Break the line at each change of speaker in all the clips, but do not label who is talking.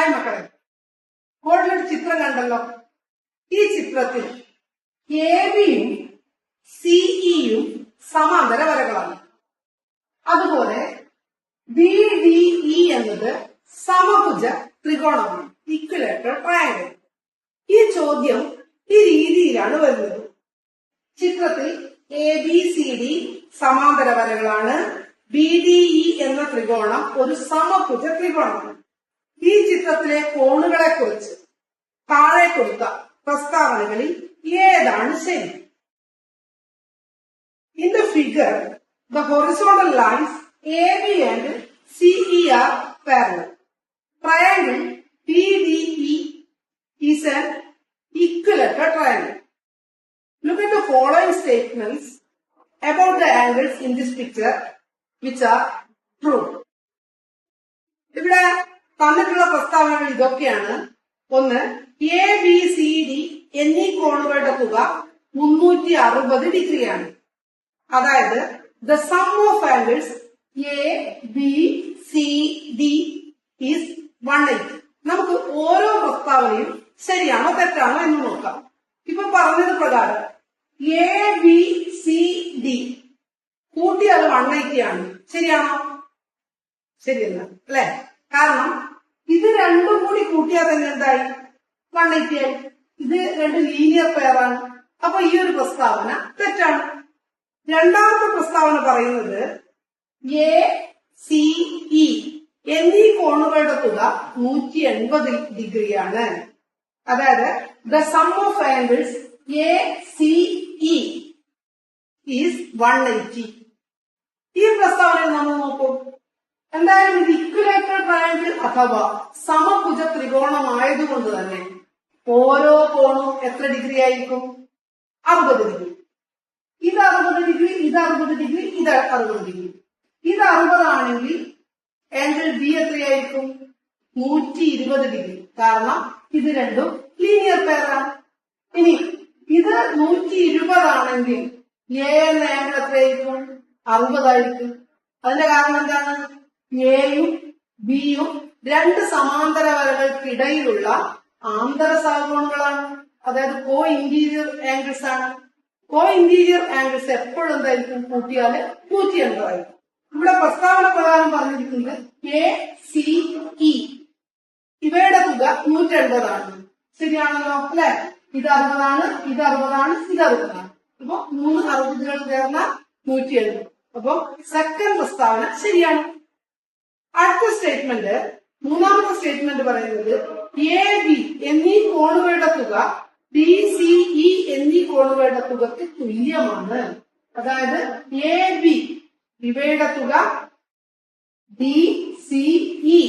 Hi മക്കളെ, ബോർഡിലൊരു ചിത്രം കണ്ടല്ലോ. ഈ ചിത്രത്തിൽ എ ബിയും സിഇയും സമാന്തര വരകളാണ്. അതുപോലെ ബി ഡി ഇ എന്നത് സമഭുജ ത്രികോണമാണ്, ഇക്വിലേറ്ററൽ ട്രയാങ്കിൾ. ഈ ചോദ്യം ഈ രീതിയിലാണ് വരുന്നത്. ചിത്രത്തിൽ എ ബി സി ഡി സമാന്തര വരകളാണ്. ബി ഡി ഇ എന്ന ത്രികോണം ഒരു സമഭുജ ത്രികോണമാണ്. ഈ ചിത്രത്തിലെ കോണുകളെ കുറിച്ച് താഴെ കൊടുത്ത പ്രസ്താവനകളിൽ ഏതാണ് ശരി? In the figure, the horizontal lines AB and CE are parallel. Triangle BDE is an equilateral triangle. Look at the following statements about the angles in this picture which are true. ഇവിടെ തന്നിട്ടുള്ള പ്രസ്താവനകൾ ഇതൊക്കെയാണ്. ഒന്ന്, A B C D എന്നീ കോണുകളുടെ തുക 360 ഡിഗ്രിയാണ്. അതായത് the sum of angles A B C D is 180. നമുക്ക് ഓരോ പ്രസ്താവനയും ശരിയാണോ തെറ്റാണോ എന്ന് നോക്കാം. ഇപ്പൊ പറഞ്ഞത് പ്രകാരം എ ബി സി ഡി കൂട്ടിയത് 180 ആണ്. ശരിയാണോ? ശരിയല്ല അല്ലെ? കാരണം ഇത് രണ്ടും കൂടി കൂട്ടിയാൽ തന്നെ എന്തായി? 180 ആയി. ഇത് രണ്ട് ലീനിയർ പെയറാണ്. അപ്പൊ ഈ ഒരു പ്രസ്താവന തെറ്റാണ്. രണ്ടാമത്തെ പ്രസ്താവന പറയുന്നത് എ സി ഇ എന്നീ കോണുകളുടെ തുക 180 ഡിഗ്രിയാണ്. അതായത് the sum of angles A C E is 180. ഈ പ്രസ്താവനയിൽ നമ്മൾ നോക്കും. എന്തായാലും ഇത് ഇക്വിലേറ്ററൽ ട്രയാങ്കിൾ അഥവാ സമഭുജ ത്രികോണമായതുകൊണ്ട് തന്നെ ഓരോ കോണും എത്ര ഡിഗ്രി ആയിരിക്കും? 60 ഡിഗ്രി. ഇത് 60 ഡിഗ്രി, ഇത് 60 ഡിഗ്രി, ഇത് 60 ഡിഗ്രി. ഇത് 60 ആണെങ്കിൽ ആംഗിൾ ബി എത്രയായിരിക്കും? 120 ഡിഗ്രി. കാരണം ഇത് രണ്ടും ലീനിയർ പെയറാണ്. ഇനി ഇത് 120 ആണെങ്കിൽ എ എന്ന ആംഗിൾ എത്രയായിരിക്കും? 60 ആയിരിക്കും. അതിന്റെ കാരണം എന്താണ്? എയും ബിയും രണ്ട് സമാന്തര വരകൾക്കിടയിലുള്ള ആന്തര സഹകോണുകളാണ്. അതായത് കോ ഇന്റീരിയർ ആംഗിൾസ് ആണ്. കോ ഇന്റീരിയർ ആംഗിൾസ് എപ്പോഴും എന്തായിരിക്കും? കൂട്ടിയാല് 180 ആയിരിക്കും. ഇവിടെ പ്രസ്താവന പ്രകാരം പറഞ്ഞിരിക്കുന്നത് എ സി ഇ ഇവയുടെ തുക 180 ആണ്. ശരിയാണല്ലോ അല്ലെ? ഇത് 60 ആണ്, ഇത് 60 ആണ്, ഇത് 60 ആണ്. അപ്പൊ 3 60കൾ ചേർന്ന 180. അപ്പൊ സെക്കൻഡ് പ്രസ്താവന ശരിയാണ്. അടുത്ത സ്റ്റേറ്റ്മെന്റ്, മൂന്നാമത്തെ സ്റ്റേറ്റ്മെന്റ് പറയുന്നത് എ ബി എന്നീ കോണുകളുടെ തുക ബി സി ഇ എന്നീ കോണുകളുടെ തുകക്ക് തുല്യമാണ്. അതായത് എ ബി ഇവയുടെ തുക ബി സി ഇ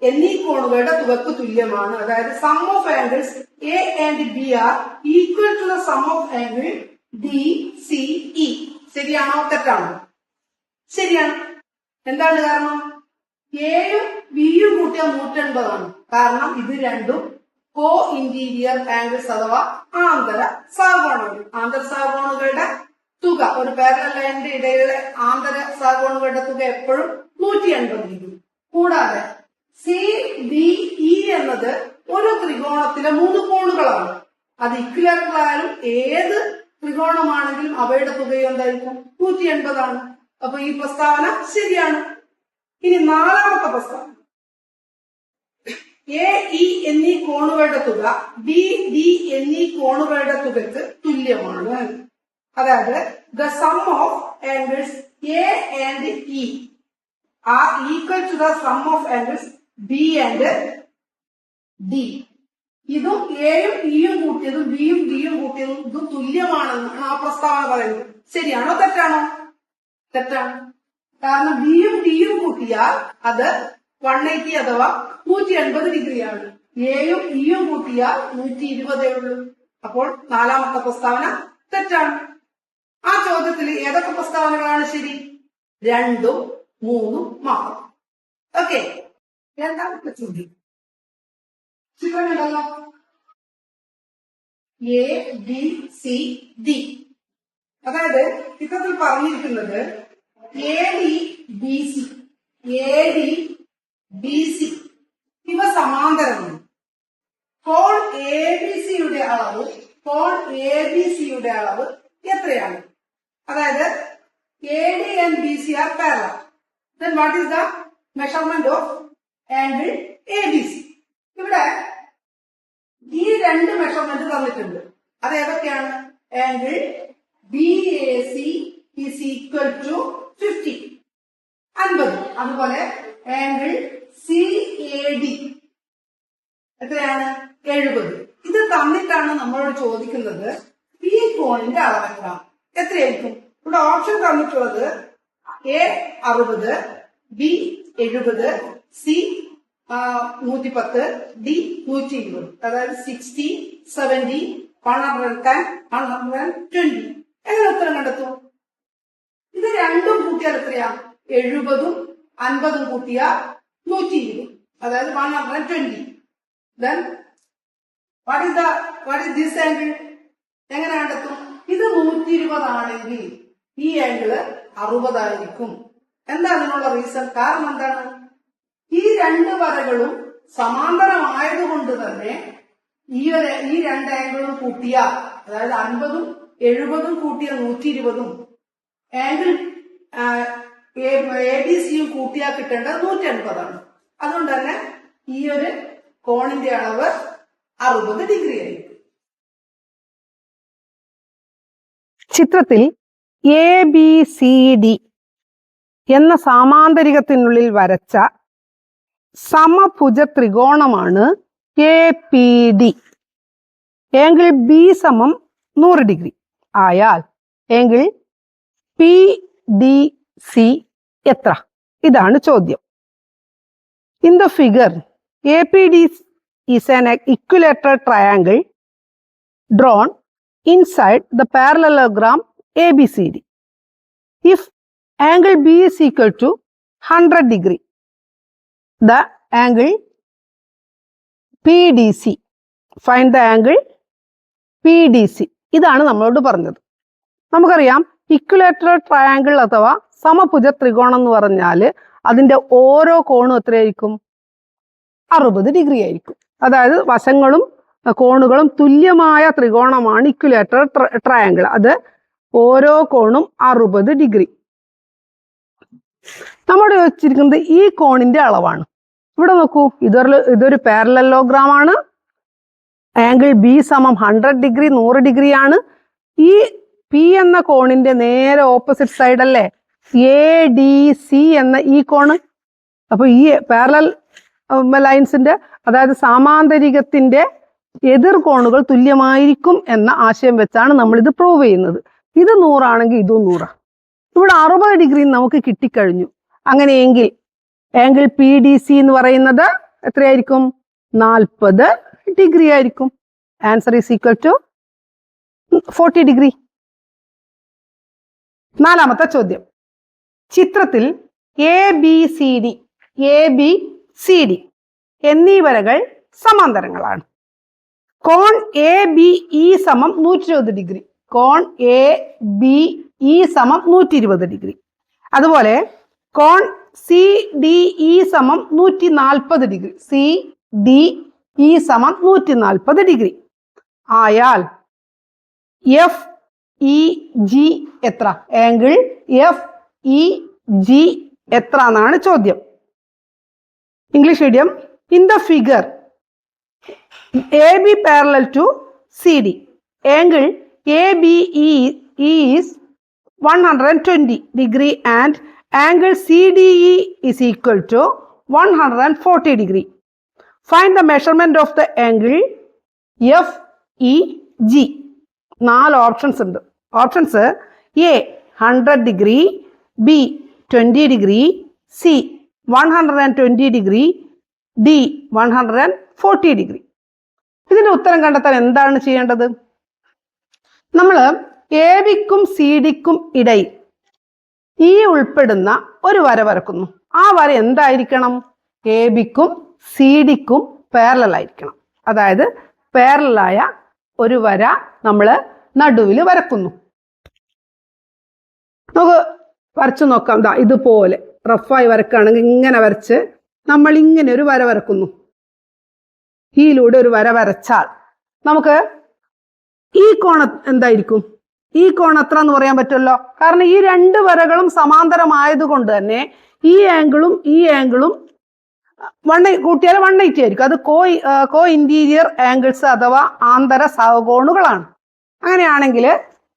എന്നീ കോണുകളുടെ തുകക്ക് തുല്യമാണ്. അതായത് sum of angles A and B are equal to the sum of angle D C E. ശരിയാണോ തെറ്റാണോ? ശരിയാണ്. എന്താണ് കാരണം? എയും ബിയും കൂട്ടിയ 180 ആണ്. കാരണം ഇത് രണ്ടും കോ ഇന്റീരിയർ ആംഗിൾസ് അഥവാ ആന്തര സഹകോണുകൾ. ആന്തര സഹകോണുകളുടെ തുക, ഒരു പാരലൽ ലൈനിന്റെ ഇടയിലെ ആന്തര സഹകോണുകളുടെ തുക എപ്പോഴും 180 ഡിഗ്രി. കൂടാതെ സി ഡി ഇ എന്നത് ഒരു ത്രികോണത്തിലെ 3 കോണുകളാണ്. അത് ഇക്വിലേറ്ററൽ ആയാലും ഏത് ത്രികോണമാണെങ്കിലും അവയുടെ തുകയും എന്തായിരിക്കും? 180 ആണ്. അപ്പൊ ഈ പ്രസ്താവന ശരിയാണ്. ഇനി നാലാമത്തെ പ്രസ്താവന, എ ഇ എന്നീ കോണുകളുടെ തുക ബി ഡി എന്നീ കോണുകളുടെ തുകക്ക് തുല്യമാണ്. അതായത് the sum of angles A and E are equal to the sum of angles B and D. ഇതും എയും ഇയും കൂട്ടിയതും ബിയും ഡിയും കൂട്ടിയതും ഇതും തുല്യമാണെന്നാണ് ആ പ്രസ്താവന പറയുന്നത്. ശരിയാണോ തെറ്റാണോ? തെറ്റാണ്. കാരണം ബിയും ഡിയും കൂട്ടിയാൽ അത് 180 അഥവാ 180 ഡിഗ്രിയാണ്. എയും ഇയും കൂട്ടിയാൽ 120 ഉള്ളൂ. അപ്പോൾ നാലാമത്തെ പ്രസ്താവന തെറ്റാണ്. ആ ചോദ്യത്തിൽ ഏതൊക്കെ പ്രസ്താവനകളാണ് ശരി? 2ഉം 3ഉം മാത്രം. ഓക്കെ, രണ്ടാമത്തെ ചോദ്യം ചിത്രമുണ്ടല്ലോ. A B C D. അതായത് ചിത്രത്തിൽ പറഞ്ഞിരിക്കുന്നത് A D B C, A D B C ഇവ സമാന്തരമാണ്. കോൺ എ ബി സിയുടെ അളവ് എത്രയാണ്? അതായത് A D and B C are parallel. Then what is the measurement of angle ABC? ഇവിടെ ഈ രണ്ട് മെഷർമെന്റ് തന്നിട്ടുണ്ട്. അത് ഏതൊക്കെയാണ്? Angle BAC is equal to 50, 50. അതുപോലെ ആംഗിൾ CAD എത്രയാണ്? 70. ഇത് തന്നിട്ടാണ് നമ്മളോട് ചോദിക്കുന്നത് ഈ കോണിന്റെ അളവ് എത്രയായിരിക്കും. ഇവിടെ ഓപ്ഷൻ തന്നിട്ടുള്ളത് A 60, B 70, C 110, D 120. അതായത് 60, 70, 110, 120. എങ്ങനെ ഉത്തരം കണ്ടെത്തും? ഇത് രണ്ടും കൂട്ടിയാൽ എത്രയാ? 70ഉം 50ഉം കൂട്ടിയാൽ 120, അതായത് 120. Then what is this angle? എങ്ങനെ കണ്ടെത്തും? ഇത് 120 ആണെങ്കിൽ ഈ ആംഗിള് 60 ആയിരിക്കും. എന്താ അതിനുള്ള റീസൺ? കാരണം എന്താണ്? ഈ രണ്ട് വരകളും സമാന്തരമായതുകൊണ്ട് തന്നെ ഈ രണ്ട് ആംഗിളും കൂട്ടിയ, അതായത് 50ഉം 70ഉം കൂട്ടിയ 120ഉം ആംഗിൾ ABC കൂട്ടിയാൽ കിട്ടേണ്ടത് 180 ആണ്. അതുകൊണ്ട് തന്നെ ഈ ഒരു കോണിന്റെ അളവ് 60 ഡിഗ്രി ആയിരിക്കും.
ചിത്രത്തിൽ ABCD എന്ന സാമാന്തരികത്തിനുള്ളിൽ വരച്ച സമഭുജ ത്രികോണമാണ് APD. ആംഗിൾ B സമം 100 ഡിഗ്രി ആയാൽ ആംഗിൾ PDC എത്ര? ഇതാണ് ചോദ്യം. In the figure APD is an equilateral triangle drawn inside the parallelogram ABCD. If angle B is equal to 100 degree, the angle PDC. Find the angle PDC. ഇതാണ് നമ്മളോട് പറഞ്ഞത്. നമുക്കറിയാം equilateral triangle അഥവാ സമഭുജ ത്രികോണം എന്ന് പറഞ്ഞാൽ അതിന്റെ ഓരോ കോണും എത്രയായിരിക്കും? 60 ഡിഗ്രി ആയിരിക്കും. അതായത് വശങ്ങളും കോണുകളും തുല്യമായ ത്രികോണമാണ് ഇക്വിലാറ്ററൽ ട്രയാങ്കിൾ. അത് ഓരോ കോണും 60 ഡിഗ്രി. നമ്മൾ ചോദിച്ചിരിക്കുന്നത് ഈ കോണിന്റെ അളവാണ്. ഇവിടെ നോക്കൂ, ഇതൊരു പാരലലോഗ്രാം ആണ്. ആംഗിൾ B സമം 100 ഡിഗ്രി 100 ഡിഗ്രി ആണ്. ഈ P എന്ന കോണിന്റെ നേരെ ഓപ്പോസിറ്റ് സൈഡ് അല്ലേ ADC എന്ന ഈ കോണ്. അപ്പൊ ഈ പാരലൽ ലൈൻസിന്റെ, അതായത് സാമാന്തരികത്തിന്റെ എതിർ കോണുകൾ തുല്യമായിരിക്കും എന്ന ആശയം വെച്ചാണ് നമ്മൾ ഇത് പ്രൂവ് ചെയ്യുന്നത്. ഇത് 100 ആണെങ്കിൽ ഇതും 100. ഇവിടെ 60 ഡിഗ്രി നമുക്ക് കിട്ടിക്കഴിഞ്ഞു. അങ്ങനെയെങ്കിൽ ആംഗിൾ PDC എന്ന് പറയുന്നത് എത്രയായിരിക്കും? 40 ഡിഗ്രി ആയിരിക്കും. Answer is equal to 40 degree. നാലാമത്തെ ചോദ്യം. ചിത്രത്തിൽ ABCD എന്നീ വരകൾ സമാന്തരങ്ങളാണ്. കോൺ ABE സമം 120 ഡിഗ്രി. കോൺ ABE സമം 120 ഡിഗ്രി. അതുപോലെ കോൺ CDE സമം 140 ഡിഗ്രി. CDE സമം 140 ഡിഗ്രി ആയാൽ FEG എത്ര? ആംഗിൾ FEG എത്ര എന്നാണ് ചോദ്യം. English medium. In the figure AB parallel to CD. Angle ABE is 120 degree and angle CDE is equal to 140 degree. Find the measurement of the angle FEG. 4 options ഉണ്ട്. Options A 100 degree, B 20 degree, C 120 degree, D 140 degree. ഇതിന്റെ ഉത്തരം കണ്ടെത്താൻ എന്താണ് ചെയ്യേണ്ടത്? നമ്മൾ ABക്കും CDക്കും ഇടയിൽ ഈ ഉൾപ്പെടുന്ന ഒരു വര വരക്കുന്നു. ആ വര എന്തായിരിക്കണം? ABക്കും CDക്കും പാരലൽ ആയിരിക്കണം. അതായത് പാരലലായ ഒരു വര നമ്മൾ നടുവിൽ വരക്കുന്നു. നമുക്ക് വരച്ചു നോക്കാം. ഇതുപോലെ റഫായി വരക്കുകയാണെങ്കിൽ ഇങ്ങനെ വരച്ച് നമ്മൾ ഇങ്ങനെ ഒരു വര വരക്കുന്നു. ഇയിലൂടെ ഒരു വര വരച്ചാൽ നമുക്ക് ഈ കോൺ എന്തായിരിക്കും? ഈ കോൺ എത്ര എന്ന് പറയാൻ പറ്റുമല്ലോ. കാരണം ഈ രണ്ട് വരകളും സമാന്തരമായത് കൊണ്ട് തന്നെ ഈ ആംഗിളും ഈ ആംഗിളും കൂട്ടിയാൽ 180 ആയിരിക്കും. അത് കോ ഇന്റീരിയർ ആംഗിൾസ് അഥവാ ആന്തര സഹകോണുകളാണ്. അങ്ങനെയാണെങ്കിൽ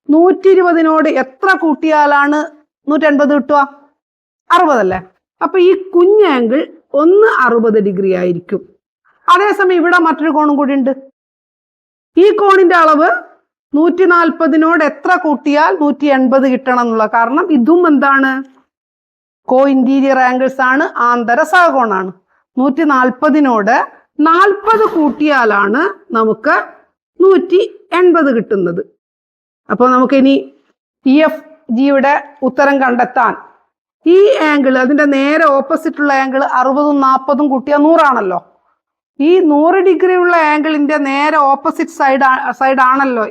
120നോട് എത്ര കൂട്ടിയാലാണ് 180 കിട്ടുക? 60 അല്ലേ? അപ്പൊ ഈ കുഞ്ഞ് ആംഗിൾ 60 ഡിഗ്രി ആയിരിക്കും. അതേസമയം ഇവിടെ മറ്റൊരു കോണും കൂടി ഉണ്ട്. ഈ കോണിന്റെ അളവ് 140നോട് എത്ര കൂട്ടിയാൽ 180 കിട്ടണം എന്നുള്ള. കാരണം ഇതും എന്താണ്? കോ ഇന്റീരിയർ ആംഗിൾസ് ആണ്, ആന്തര സഹകോണാണ്. 140നോട് 40 കൂട്ടിയാലാണ് നമുക്ക് 180 കിട്ടുന്നത്. അപ്പോൾ നമുക്കിനി EFGയുടെ ഉത്തരം കണ്ടെത്താൻ ഈ ആംഗിൾ, അതിന്റെ നേരെ ഓപ്പോസിറ്റ് ഉള്ള ആംഗിൾ 60ഉം 40ഉം കൂട്ടിയാൽ 100 ആണല്ലോ. ഈ 100 ഡിഗ്രി ഉള്ള ആംഗിളിന്റെ നേരെ ഓപ്പോസിറ്റ് സൈഡ് ആണല്ലോ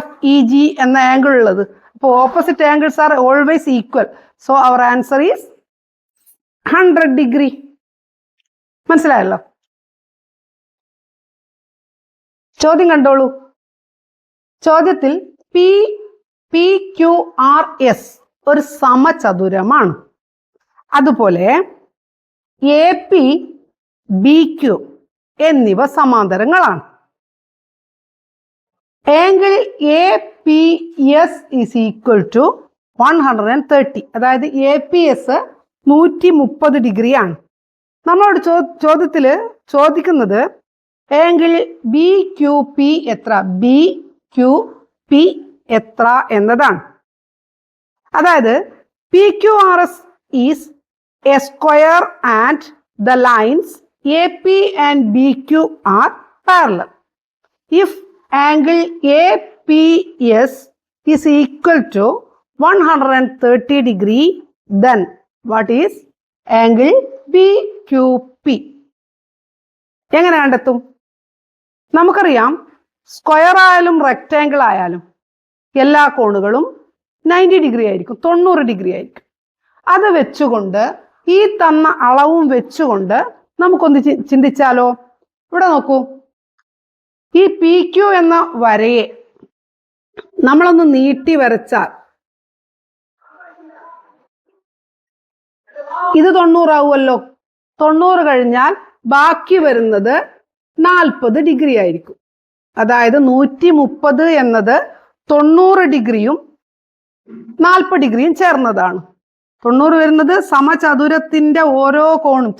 FEG എന്ന ആംഗിൾ ഉള്ളത്. അപ്പോൾ opposite angles are always equal. So our answer is 100 degree. മനസ്സിലായല്ലോ? ചോദ്യം കണ്ടോളൂ. ചോദ്യത്തിൽ PQRS ഒരു സമചതുരമാണ്. അതുപോലെ AP BQ എന്നിവ സമാന്തരങ്ങളാണ്. Angle APS is equal to 130. അതായത് APS 130 ഡിഗ്രിയാണ്. നമ്മളോട് ചോദ്യത്തിൽ ചോദിക്കുന്നത് ആംഗിൾ BQP എത്ര, BQP എത്ര എന്നതാണ്. അതായത് PQRS is A square and the lines AP and BQ are parallel. If angle APS is equal to 130 degree, then what is angle BQP? എങ്ങനെ കണ്ടെത്തും? നമുക്കറിയാം, സ്ക്വയർ ആയാലും റെക്റ്റാങ്കിൾ ആയാലും എല്ലാ കോണുകളും 90 ഡിഗ്രി ആയിരിക്കും, 90 ഡിഗ്രി ആയിരിക്കും. അത് വെച്ചുകൊണ്ട് ഈ തന്ന അളവും വെച്ചുകൊണ്ട് നമുക്കൊന്ന് ചിന്തിച്ചാലോ. ഇവിടെ നോക്കൂ, ഈ PQ എന്ന വരയെ നമ്മളൊന്ന് നീട്ടി വരച്ചാൽ ഇത് 90 ആവുമല്ലോ. 90 കഴിഞ്ഞാൽ ബാക്കി വരുന്നത് 40 ഡിഗ്രി ആയിരിക്കും. അതായത് 130 എന്നത് 90 ഡിഗ്രിയും 40 ഡിഗ്രിയും ചേർന്നതാണ്. 90 വരുന്നത് സമചതുരത്തിന്റെ ഓരോ കോണും,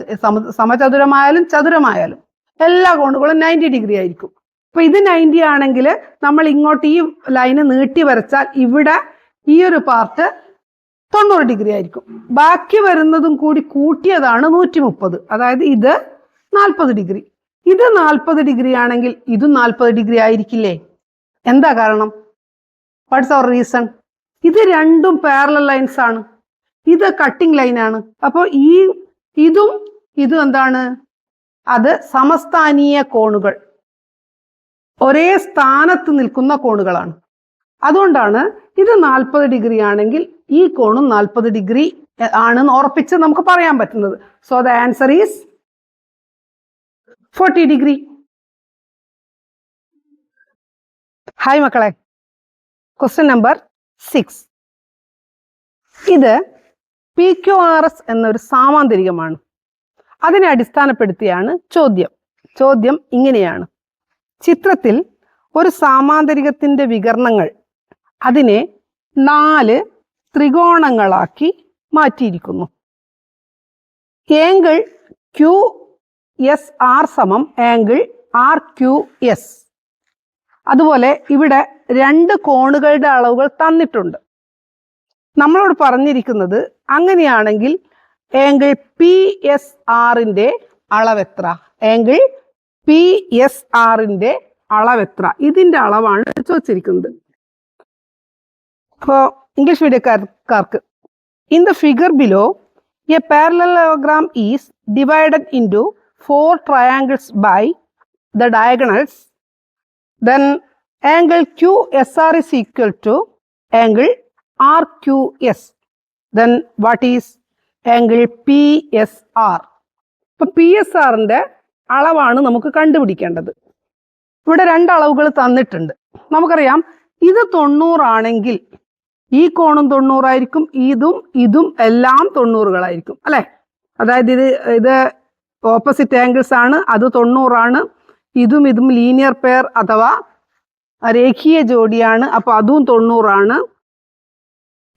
സമചതുരമായാലും ചതുരമായാലും എല്ലാ കോണുകളും 90 ഡിഗ്രി ആയിരിക്കും. അപ്പൊ ഇത് 90 ആണെങ്കിൽ നമ്മൾ ഇങ്ങോട്ട് ഈ ലൈന് നീട്ടി വരച്ചാൽ ഇവിടെ ഈ ഒരു പാർട്ട് 90 ഡിഗ്രി ആയിരിക്കും. ബാക്കി വരുന്നതും കൂടി കൂട്ടിയതാണ് 130. അതായത് ഇത് 40 ഡിഗ്രി. ഇത് 40 ഡിഗ്രി ആണെങ്കിൽ ഇതും 40 ഡിഗ്രി ആയിരിക്കില്ലേ? എന്താ കാരണം? What's our reason? ഇത് രണ്ടും പാരലൽ ലൈൻസ് ആണ്. ഇത് കട്ടിംഗ് ലൈനാണ്. അപ്പോൾ ഇതും എന്താണ്? അത് സമസ്ഥാനീയ കോണുകൾ, ഒരേ സ്ഥാനത്ത് നിൽക്കുന്ന കോണുകളാണ്. അതുകൊണ്ടാണ് ഇത് 40 ഡിഗ്രി ആണെങ്കിൽ ഈ കോണും 40 ഡിഗ്രി ആണെന്ന് ഉറപ്പിച്ച് നമുക്ക് പറയാൻ പറ്റുന്നത്. So the answer is 40 degree. Hi മക്കളെ, ക്വസ്റ്റ്യൻ നമ്പർ 6. ഇത് PQRS എന്നൊരു സാമാന്തരികമാണ്. അതിനെ അടിസ്ഥാനപ്പെടുത്തിയാണ് ചോദ്യം. ചോദ്യം ഇങ്ങനെയാണ്: ചിത്രത്തിൽ ഒരു സാമാന്തരികത്തിന്റെ വികരണങ്ങൾ അതിനെ 4 ത്രികോണങ്ങളാക്കി മാറ്റിയിരിക്കുന്നു. ആംഗിൾ QSR സമം ആംഗിൾ RQS. അതുപോലെ ഇവിടെ 2 കോണുകളുടെ അളവുകൾ തന്നിട്ടുണ്ട്. നമ്മളോട് പറഞ്ഞിരിക്കുന്നത് അങ്ങനെയാണെങ്കിൽ ആംഗിൾ PSRന്റെ അളവെത്ര? ആംഗിൾ PSRന്റെ അളവെത്ര? ഇതിന്റെ അളവാണ് ചോദിച്ചിരിക്കുന്നത്. അപ്പോൾ ഇംഗ്ലീഷ് മീഡിയക്കാർക്ക് in the figure below a parallelogram is divided into 4 triangles by the diagonals. Then angle QSR is equal to angle RQS. Then what is angle PSR? ഇപ്പോൾ PSRന്റെ അളവാണ് നമുക്ക് കണ്ടുപിടിക്കേണ്ടത്. ഇവിടെ 2 അളവുകൾ തന്നിട്ടുണ്ട്. നമുക്കറിയാം ഇത് 90 ആണെങ്കിൽ ഈ കോണും 90 ആയിരിക്കും, ഇതും എല്ലാം 90കളായിരിക്കും അല്ലെ. അതായത് ഇത് ഓപ്പോസിറ്റ് ആംഗിൾസ് ആണ്, അത് 90 ആണ്. ഇതും ലീനിയർ പെയർ അഥവാ രേഖീയ ജോഡിയാണ്, അപ്പൊ അതും 90 ആണ്.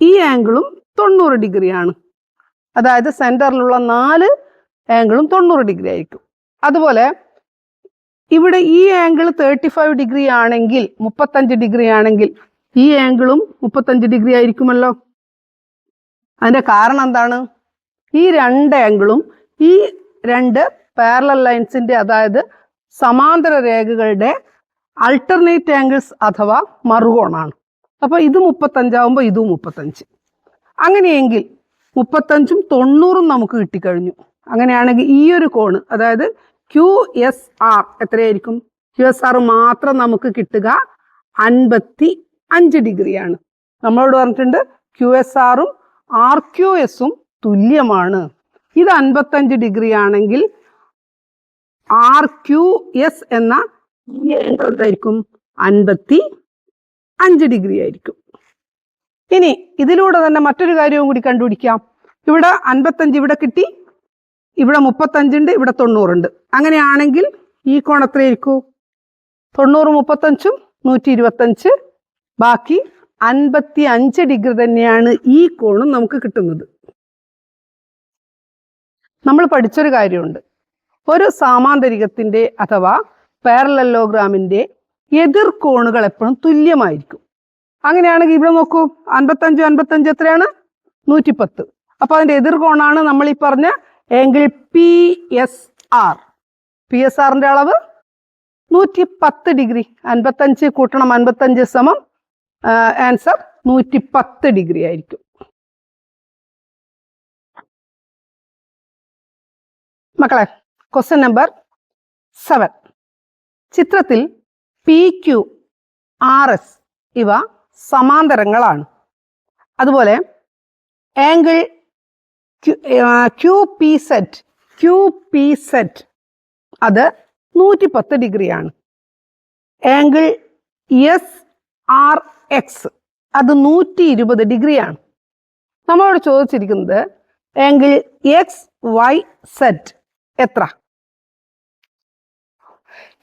ഈ ആംഗിളും 90 ഡിഗ്രിയാണ്. അതായത് സെന്ററിലുള്ള 4 ആംഗിളും 90 ഡിഗ്രി ആയിരിക്കും. അതുപോലെ ഇവിടെ ഈ ആംഗിൾ 35 ഡിഗ്രി ആണെങ്കിൽ, 35 ഡിഗ്രി ആണെങ്കിൽ ഈ ആംഗിളും 35 ഡിഗ്രി ആയിരിക്കുമല്ലോ. അതിന്റെ കാരണം എന്താണ്? ഈ 2 ആംഗിളും ഈ 2 പാരലൽ ലൈൻസിന്റെ, അതായത് സമാന്തര രേഖകളുടെ അൾട്ടർനേറ്റ് ആംഗിൾസ് അഥവാ മറുകോണാണ്. അപ്പൊ ഇത് 35 ആവുമ്പോൾ ഇതും 35. അങ്ങനെയെങ്കിൽ 35ഉം 90ഉം നമുക്ക് കിട്ടിക്കഴിഞ്ഞു. അങ്ങനെയാണെങ്കിൽ ഈ ഒരു കോണ്, അതായത് QSR എത്രയായിരിക്കും? QSR മാത്രം നമുക്ക് കിട്ടുക 55 ഡിഗ്രിയാണ്. നമ്മളോട് പറഞ്ഞിട്ടുണ്ട് QSRും RQSും തുല്യമാണ്. ഇത് 55 ഡിഗ്രി ആണെങ്കിൽ RQS എന്ന എന്തായിരിക്കും? 55 ഡിഗ്രി ആയിരിക്കും. ഇനി ഇതിലൂടെ തന്നെ മറ്റൊരു കാര്യവും കൂടി കണ്ടുപിടിക്കാം. ഇവിടെ 55 ഇവിടെ കിട്ടി, ഇവിടെ 35 ഉണ്ട്, ഇവിടെ 90 ഉണ്ട്. അങ്ങനെയാണെങ്കിൽ ഈ കോൺ എത്രയായിരിക്കും? 90 35ഉം 125, ബാക്കി 55 ഡിഗ്രി തന്നെയാണ് ഈ കോണും നമുക്ക് കിട്ടുന്നത്. നമ്മൾ പഠിച്ചൊരു കാര്യമുണ്ട്, ഒരു സാമാന്തരികത്തിന്റെ അഥവാ പാരലലോഗ്രാമിന്റെ എതിർ കോണുകൾ എപ്പോഴും തുല്യമായിരിക്കും. അങ്ങനെയാണെങ്കിൽ ഇവിടെ നോക്കൂ, 55 എത്രയാണ്? 110. അപ്പൊ അതിന്റെ എതിർകോണാണ് നമ്മൾ ഈ പറഞ്ഞ ആംഗിൾ PSR. PSRന്റെ അളവ് 110 ഡിഗ്രി. 55 കൂട്ടണം 55 സമം ആൻസർ 110 ഡിഗ്രി ആയിരിക്കും. മക്കളെ, ക്വസ്റ്റ്യൻ നമ്പർ 7. ചിത്രത്തിൽ PQRS ഇവ സമാന്തരങ്ങളാണ്. അതുപോലെ ആംഗിൾ QPZ അത് 110 ഡിഗ്രിയാണ്. ആംഗിൾ SRX അത് 120 ഡിഗ്രിയാണ്. നമ്മളോട് ചോദിച്ചിരിക്കുന്നത് ആംഗിൾ XYZ എത്ര?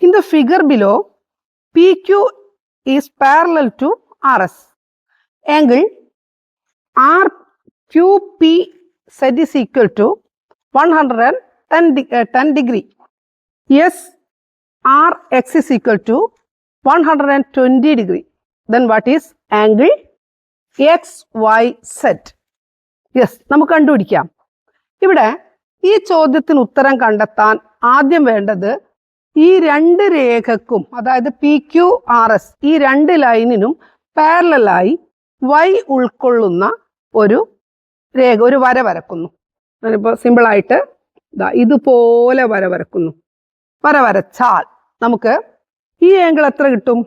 In the figure below, PQ is parallel to RS. Angle RQPZ is equal to 110 degree. SRX is equal to 120 degree. Then what is angle XYZ? Yes, നമുക്ക് കണ്ടുപിടിക്കാം. ഇവിടെ ഈ ചോദ്യത്തിന് ഉത്തരം കണ്ടെത്താൻ ആദ്യം വേണ്ടത് ഈ 2 രേഖക്കും, അതായത് PQRS ഈ 2 ലൈനിനും പാരലലായി Y ഉൾക്കൊള്ളുന്ന ഒരു രേഖ, ഒരു വര വരക്കുന്നു. ഞാനിപ്പോൾ സിമ്പിളായിട്ട് ഇതുപോലെ വര വരക്കുന്നു. വര വരച്ചാൽ നമുക്ക് ഈ ആംഗിൾ എത്ര കിട്ടും?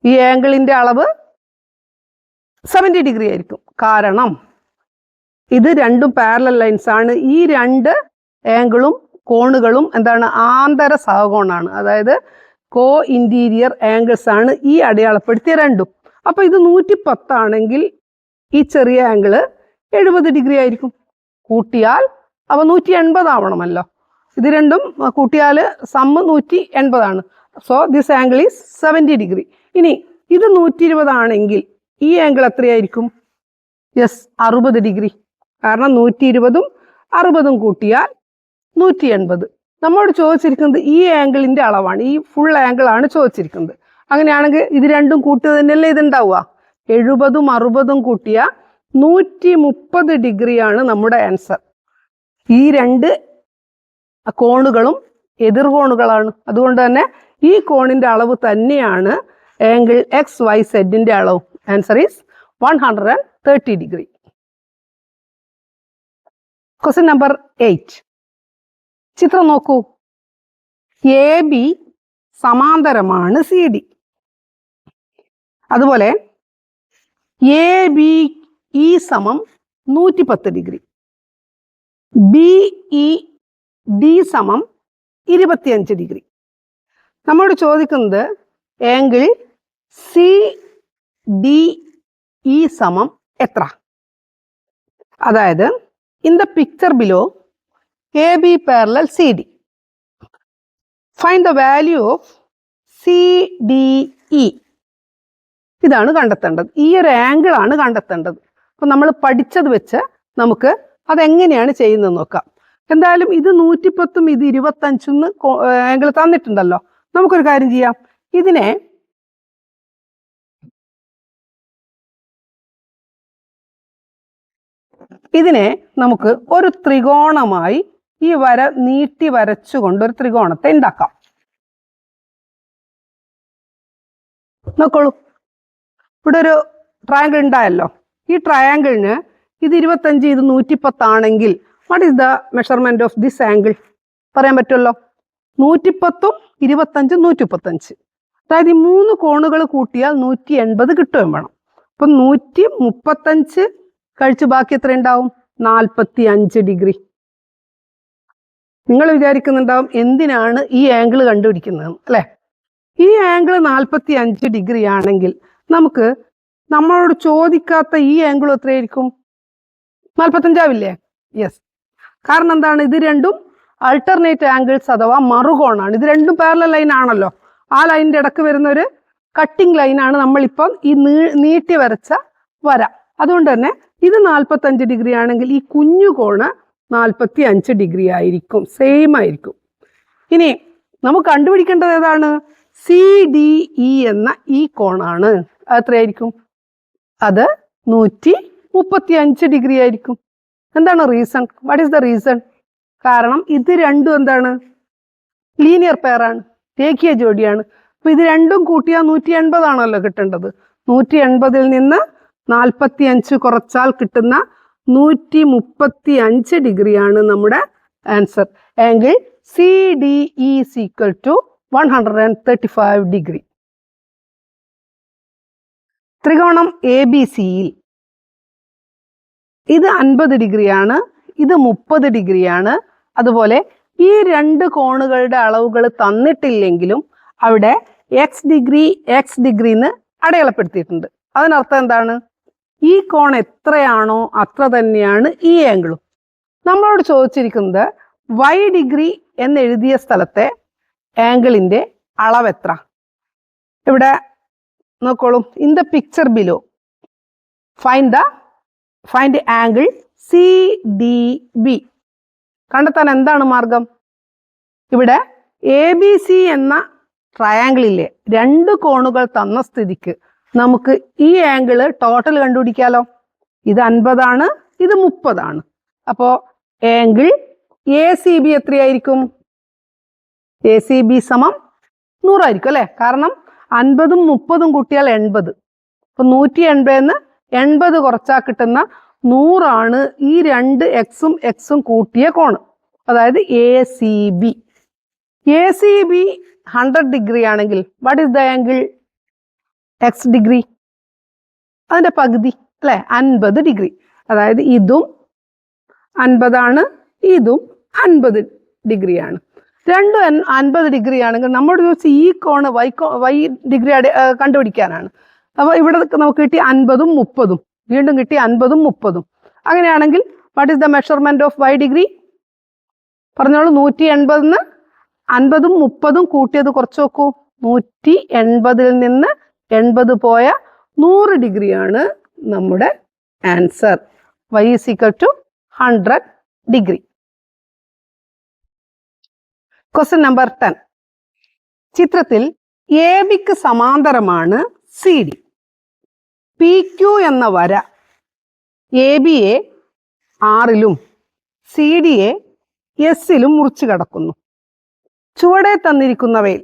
ഈ ആംഗിളിന്റെ അളവ് 70 ഡിഗ്രി ആയിരിക്കും. കാരണം ഇത് 2 പാരലൽ ലൈൻസ് ആണ്. ഈ 2 ആംഗിളും കോണുകളും എന്താണ്? ആന്തര സഹകോണാണ്. അതായത് കോ ഇന്റീരിയർ ആംഗിൾസ് ആണ് ഈ അടയാളപ്പെടുത്തിയ 2ഉം. അപ്പൊ ഇത് 110 ആണെങ്കിൽ ഈ ചെറിയ ആംഗിള് 70 ഡിഗ്രി ആയിരിക്കും. കൂട്ടിയാൽ അവ 180 ആവണമല്ലോ. ഇത് രണ്ടും കൂട്ടിയാൽ സമ്മ് 180 ആണ്. So this angle is 70 degree. ഇനി ഇത് 120 ആണെങ്കിൽ ഈ ആംഗിൾ എത്രയായിരിക്കും? Yes, 60 degree. കാരണം 120ഉം 60ഉം കൂട്ടിയാൽ 180. നമ്മളോട് ചോദിച്ചിരിക്കുന്നത് ഈ ആംഗിളിന്റെ അളവാണ്, ഈ ഫുൾ ആംഗിൾ ആണ് ചോദിച്ചിരിക്കുന്നത്. അങ്ങനെയാണെങ്കിൽ ഇത് രണ്ടും കൂട്ടുക തന്നെയല്ലേ ഇതുണ്ടാവുക. 70ഉം 60ഉം കൂട്ടിയ 130 ഡിഗ്രിയാണ് നമ്മുടെ ആൻസർ. ഈ 2 കോണുകളും എതിർകോണുകളാണ്. അതുകൊണ്ട് തന്നെ ഈ കോണിന്റെ അളവ് തന്നെയാണ് ആംഗിൾ XYZന്റെ അളവ്. Answer is 130 degree. Question number 8. ചിത്രം നോക്കൂ. AB സമാന്തരമാണ് CD. അതുപോലെ ABE സമം 110 ഡിഗ്രി. BED സമം 25 ഡിഗ്രി. നമ്മോട് ചോദിക്കുന്നത് ആംഗിൾ സി ഡി ഇ സമം എത്ര? അതായത് in the picture below A B parallel C D, find the value of C D E. ഇതാണ് കണ്ടെത്തേണ്ടത്. ഈ ഒരു ആംഗിൾ ആണ് കണ്ടെത്തേണ്ടത്. അപ്പം നമ്മൾ പഠിച്ചത് വെച്ച് നമുക്ക് അതെങ്ങനെയാണ് ചെയ്യുന്നത് നോക്കാം. എന്തായാലും ഇത് 110ഉം ഇത് 25 ആംഗിൾ തന്നിട്ടുണ്ടല്ലോ. നമുക്കൊരു കാര്യം ചെയ്യാം. ഇതിനെ നമുക്ക് ഒരു ത്രികോണമായി ഈ വര നീട്ടി വരച്ചുകൊണ്ട് ഒരു ത്രികോണത്തെ ഉണ്ടാക്കാം. നോക്കോളൂ, ഇവിടെ ഒരു ട്രയാങ്കിൾ ഉണ്ടായല്ലോ. ഈ ട്രയാങ്കിളിന് ഇത് 25, ഇത് 110 ആണെങ്കിൽ what is the measurement of this angle? പറയാൻ പറ്റുമല്ലോ. 110ഉം 25ഉം 135. അതായത് ഈ 3 കോണുകൾ കൂട്ടിയാൽ 180 കിട്ടുകയും വേണം. അപ്പം 135 കഴിച്ച് ബാക്കി എത്ര ഉണ്ടാവും? 45 ഡിഗ്രി. നിങ്ങൾ വിചാരിക്കുന്നുണ്ടാവും എന്തിനാണ് ഈ ആംഗിൾ കണ്ടുപിടിക്കുന്നത് അല്ലേ? ഈ ആംഗിൾ 45 ഡിഗ്രി ആണെങ്കിൽ നമുക്ക് നമ്മളോട് ചോദിക്കാത്ത ഈ ആംഗിൾ എത്രയായിരിക്കും? 45 ആവില്ലേ? യെസ്. കാരണം എന്താണ്? ഇത് രണ്ടും അൾട്ടർനേറ്റ് ആംഗിൾസ് അഥവാ മറുകോണാണ്. ഇത് രണ്ടും പാരലൽ ലൈൻ ആണല്ലോ. ആ ലൈനിന്റെ ഇടക്ക് വരുന്ന ഒരു കട്ടിംഗ് ലൈനാണ് നമ്മളിപ്പം ഈ നീട്ടി വരച്ച വര. അതുകൊണ്ട് തന്നെ ഇത് 45 ഡിഗ്രി ആണെങ്കിൽ ഈ കുഞ്ഞു കോണ് 45 ഡിഗ്രി ആയിരിക്കും, സെയിം ആയിരിക്കും. ഇനി നമുക്ക് കണ്ടുപിടിക്കേണ്ടത് ഏതാണ്? സി ഡി ഇ എന്ന ഈ കോണാണ്. അത് എത്രയായിരിക്കും? അത് 135 ഡിഗ്രി ആയിരിക്കും. എന്താണ് reason? What is the reason? കാരണം ഇത് രണ്ടും എന്താണ്? ലീനിയർ പെയറാണ്, രേഖീയ ജോഡിയാണ്. അപ്പൊ ഇത് രണ്ടും കൂട്ടിയാൽ 180 ആണല്ലോ കിട്ടേണ്ടത്. 180ൽ നിന്ന് 45 കുറച്ചാൽ കിട്ടുന്ന 135 ഡിഗ്രിയാണ് നമ്മുടെ answer. Angle C D E is equal to 135 degree. ത്രികോണം എ ബി സിയിൽ ഇത് 50 ഡിഗ്രിയാണ്, ഇത് 30 ഡിഗ്രിയാണ്. അതുപോലെ ഈ രണ്ട് കോണുകളുടെ അളവുകൾ തന്നിട്ടില്ലെങ്കിലും അവിടെ എക്സ് ഡിഗ്രി എന്ന് അടയാളപ്പെടുത്തിയിട്ടുണ്ട്. അതിനർത്ഥം എന്താണ്? ഈ കോൺ എത്രയാണോ അത്ര തന്നെയാണ് ഈ ആംഗിളും. നമ്മളോട് ചോദിച്ചിരിക്കുന്നത് വൈ ഡിഗ്രി എന്നെഴുതിയ സ്ഥലത്തെ ആംഗിളിന്റെ അളവ് എത്ര? ഇവിടെ നോക്കോളൂ, in the picture below find angle C D B. കണ്ടെത്താൻ എന്താണ് മാർഗം? ഇവിടെ എ ബി സി എന്ന ട്രയാങ്കിളിലെ രണ്ട് കോണുകൾ തന്ന സ്ഥിതിക്ക് നമുക്ക് ഈ ആംഗിള് ടോട്ടൽ കണ്ടുപിടിക്കാലോ. ഇത് 50 ആണ്, ഇത് 30 ആണ്. അപ്പോൾ ആംഗിൾ എ സി ബി എത്രയായിരിക്കും? എ സി ബി സമം 100 ആയിരിക്കും അല്ലേ? കാരണം 50ഉം 30ഉം കൂട്ടിയാൽ 80. അപ്പൊ 180 80 കുറച്ചാൽ കിട്ടുന്ന 100 ആണ് ഈ രണ്ട് എക്സും കൂട്ടിയ കോണ്. അതായത് A C B. A C B 100 degree ആണെങ്കിൽ what is the angle X degree? അതിന്റെ പകുതി അല്ലെ? 50 ഡിഗ്രി. അതായത് ഇതും 50 ആണ്, ഇതും 50 ഡിഗ്രിയാണ്. രണ്ടും 50 ഡിഗ്രി ആണെങ്കിൽ നമ്മോട് ചോദിച്ച് ഈ കോണ് വൈ ഡിഗ്രി കണ്ടുപിടിക്കാനാണ്. അപ്പോൾ ഇവിടെ നമുക്ക് കിട്ടി 50ഉം 30ഉം, വീണ്ടും കിട്ടി 50ഉം 30ഉം. അങ്ങനെയാണെങ്കിൽ what is the measurement of y degree? പറഞ്ഞോളൂ. 180 50ഉം 30ഉം കൂട്ടിയത് കുറച്ച് നോക്കൂ. 180ൽ നിന്ന് 80 പോയ 100 ഡിഗ്രിയാണ് നമ്മുടെ answer. y is equal to 100 degree. Question number 10. ചിത്രത്തിൽ എ ബിക്ക് സമാന്തരമാണ് സി ഡി. പി ക്യു എന്ന വര എ ബിയെ ആറിലും സി ഡിയെ എസിലും മുറിച്ചു കടക്കുന്നു. ചുവടെ തന്നിരിക്കുന്നവയിൽ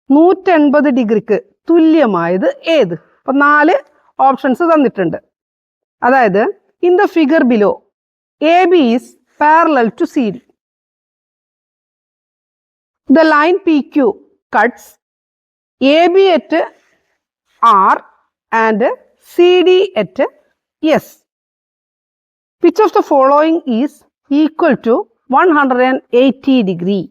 180 ഡിഗ്രിക്ക് തുല്യമായത് ഏത്? അപ്പൊ 4 ഓപ്ഷൻസ് തന്നിട്ടുണ്ട്. അതായത് in the figure below A B is parallel to C D. The line PQ cuts AB at R and CD at S. Which of the following is equal to 180 degree?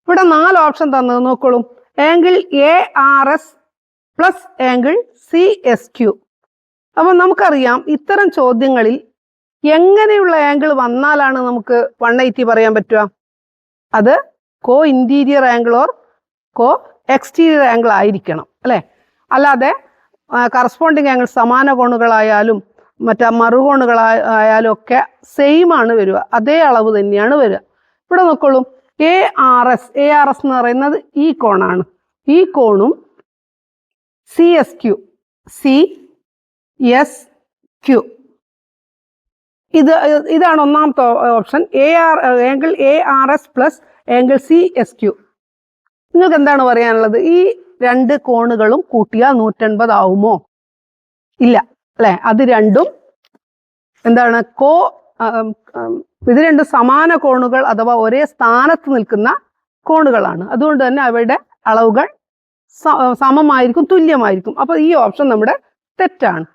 ഇവിടെ 4 option തന്നത് നോക്കോളൂ. Angle ARS plus angle CSQ. അപ്പം നമുക്കറിയാം ഇത്തരം ചോദ്യങ്ങളിൽ എങ്ങനെയുള്ള angle വന്നാലാണ് നമുക്ക് 180 പറയാൻ പറ്റുക? അത് കോ interior angle or co exterior angle ആയിരിക്കണം അല്ലേ? അല്ലാതെ കറസ്പോണ്ടിങ് ആംഗിൾ സമാന കോണുകളായാലും മറ്റേ മറുകോണുകളായാലും ഒക്കെ സെയിം ആണ് വരിക, അതേ അളവ് തന്നെയാണ് വരിക. ഇവിടെ നോക്കോളൂ, ARS എന്ന് പറയുന്നത് ഈ കോണാണ്. ഈ കോണും CSQ ഇതാണ് ഒന്നാമത്തെ option. Angle ARS plus angle CSQ. നിങ്ങൾക്ക് എന്താണ് പറയാനുള്ളത്? ഈ 2 കോണുകളും കൂട്ടിയാൽ 180 ആവുമോ? ഇല്ല അല്ലെ? അത് രണ്ടും എന്താണ്? ഇത് രണ്ടും സമാന കോണുകൾ അഥവാ ഒരേ സ്ഥാനത്ത് നിൽക്കുന്ന കോണുകളാണ്. അതുകൊണ്ട് തന്നെ അവയുടെ അളവുകൾ സമമായിരിക്കും, തുല്യമായിരിക്കും. അപ്പൊ ഈ ഓപ്ഷൻ നമ്മുടെ തെറ്റാണ്.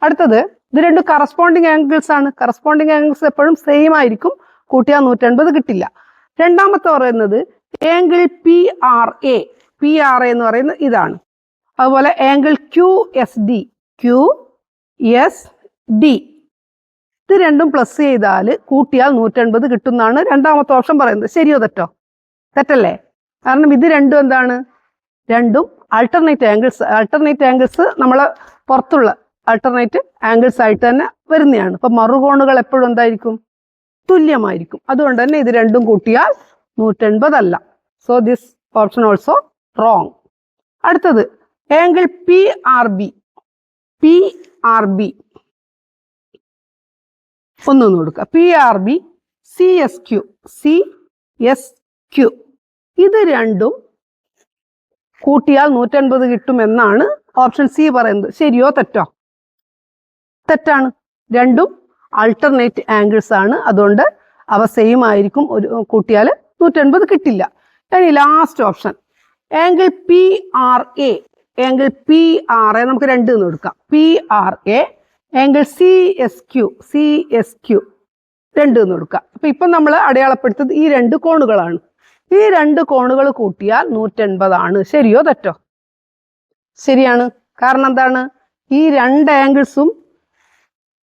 അടുത്തത്, ഇത് രണ്ടും കറസ്പോണ്ടിങ് ആംഗിൾസ് ആണ്. കറസ്പോണ്ടിങ് ആംഗിൾസ് എപ്പോഴും സെയിം ആയിരിക്കും, കൂട്ടിയാൽ 180 കിട്ടില്ല. രണ്ടാമത്തെ പറയുന്നത് ആംഗിൾ PRA എന്ന് പറയുന്നത് ഇതാണ്. അതുപോലെ ആംഗിൾ QSD ഇത് രണ്ടും പ്ലസ് ചെയ്താൽ കൂട്ടിയാൽ 180 കിട്ടുന്നതാണ് രണ്ടാമത്തെ ഓപ്ഷൻ പറയുന്നത്. ശരിയോ തെറ്റോ? തെറ്റല്ലേ? കാരണം ഇത് രണ്ടും എന്താണ്? രണ്ടും ആൾട്ടർനേറ്റ് ആംഗിൾസ് നമ്മളെ പുറത്തുള്ള ആൾട്ടർനേറ്റ് ആംഗിൾസ് ആയിട്ട് തന്നെ വരുന്നതാണ്. അപ്പൊ മറുകോണുകൾ എപ്പോഴും എന്തായിരിക്കും? തുല്യമായിരിക്കും. അതുകൊണ്ട് തന്നെ ഇത് രണ്ടും കൂട്ടിയാൽ 180 അല്ല. So this option also wrong. അടുത്തത് ആംഗിൾ PRB ഒന്നൊന്ന് കൊടുക്കുക. PRB CSQ ഇത് രണ്ടും കൂട്ടിയാൽ 180 കിട്ടുമെന്നാണ് ഓപ്ഷൻ സി പറയുന്നത്. ശരിയോ തെറ്റോ? തെറ്റാണ്. രണ്ടും ആൾട്ടർനേറ്റ് ആംഗിൾസ് ആണ്. അതുകൊണ്ട് അവ സെയിം ആയിരിക്കും, കൂട്ടിയാൽ 180 കിട്ടില്ല. ഇനി ലാസ്റ്റ് ഓപ്ഷൻ ആംഗിൾ PRA നമുക്ക് 2 എന്ന് കൊടുക്കാം. PRA ആംഗിൾ CSQ 2 എന്ന് കൊടുക്കാം. അപ്പൊ ഇപ്പൊ നമ്മൾ അടയാളപ്പെടുത്തത് ഈ 2 കോണുകളാണ്. ഈ 2 കോണുകൾ കൂട്ടിയാൽ 180 ആണ്. ശരിയോ തെറ്റോ? ശരിയാണ്. കാരണം എന്താണ്? ഈ 2 ആംഗിൾസും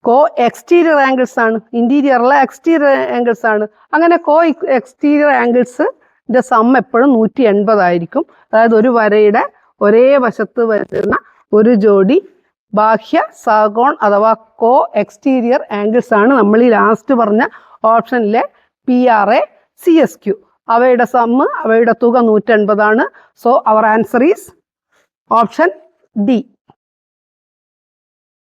കോ എക്സ്റ്റീരിയർ ആംഗിൾസ് ആണ്, ഇന്റീരിയറിലെ എക്സ്റ്റീരിയർ ആംഗിൾസ് ആണ്. അങ്ങനെ കോ എക്സ്റ്റീരിയർ ആംഗിൾസിന്റെ സം എപ്പോഴും 180 ആയിരിക്കും. അതായത് ഒരു വരയുടെ ഒരേ വശത്ത് വരുന്ന ഒരു ജോഡി ബാഹ്യ സഹകോൺ അഥവാ കോ എക്സ്റ്റീരിയർ ആംഗിൾസ് ആണ് നമ്മൾ ഈ ലാസ്റ്റ് പറഞ്ഞ ഓപ്ഷനിലെ PRA CSQ. അവയുടെ തുക 180 ആണ്. So our answer is option D.